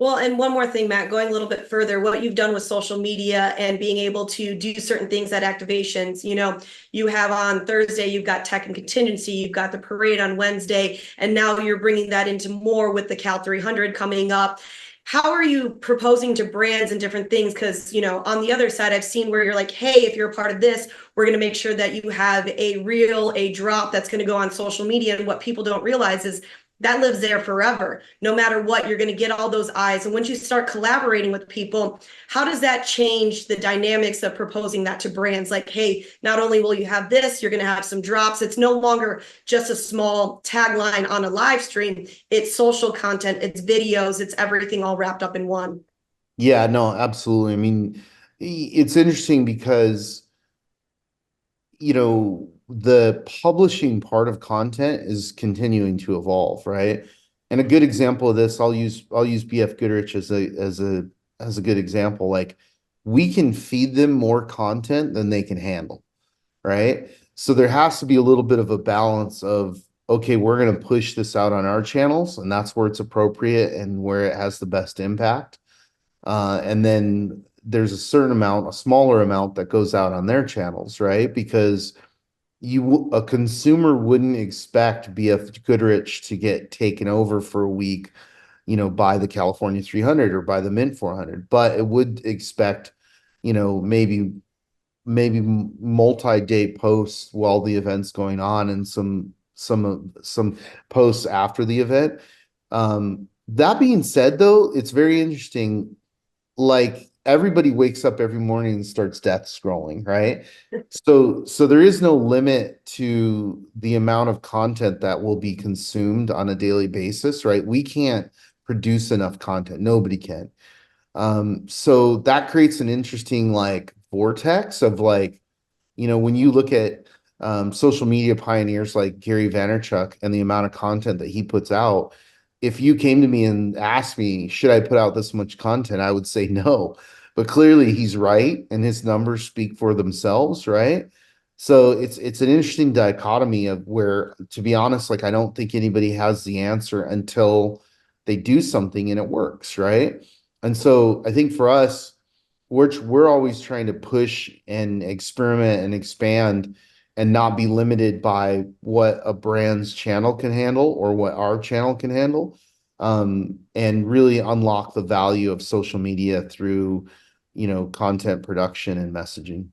Well, and one more thing, Matt, going a little bit further, what you've done with social media and being able to do certain things at activations. You have on Thursday, you've got tech and contingency, you've got the parade on Wednesday, and now you're bringing that into more with the Cal 300 coming up. How are you proposing to brands and different things? Because, on the other side, I've seen where you're like, hey, if you're a part of this, we're going to make sure that you have a drop that's going to go on social media. And what people don't realize is that lives there forever. No matter what, you're going to get all those eyes. And once you start collaborating with people, how does that change the dynamics of proposing that to brands? Like, hey, not only will you have this, you're going to have some drops. It's no longer just a small tagline on a live stream. It's social content, it's videos, it's everything all wrapped up in one. Yeah, no, absolutely. I mean, it's interesting because, the publishing part of content is continuing to evolve, right? And a good example of this, I'll use BFGoodrich as a good example. Like, we can feed them more content than they can handle, right? So there has to be a little bit of a balance of, okay, we're going to push this out on our channels, and that's where it's appropriate and where it has the best impact. And then there's a certain amount, a smaller amount that goes out on their channels, right? Because a consumer wouldn't expect BF Goodrich to get taken over for a week, by the California 300 or by the Mint 400, but it would expect, maybe multi-day posts while the event's going on and some posts after the event. That being said, though, it's very interesting. Like, everybody wakes up every morning and starts death scrolling, right? So there is no limit to the amount of content that will be consumed on a daily basis, right? We can't produce enough content. Nobody can. So that creates an interesting like vortex of like, when you look at social media pioneers like Gary Vaynerchuk and the amount of content that he puts out, if you came to me and asked me, should I put out this much content? I would say no. But clearly he's right, and his numbers speak for themselves, right? So it's an interesting dichotomy of where, to be honest, like, I don't think anybody has the answer until they do something and it works, right? And so I think for us, we're always trying to push and experiment and expand and not be limited by what a brand's channel can handle or what our channel can handle, and really unlock the value of social media through, content production and messaging.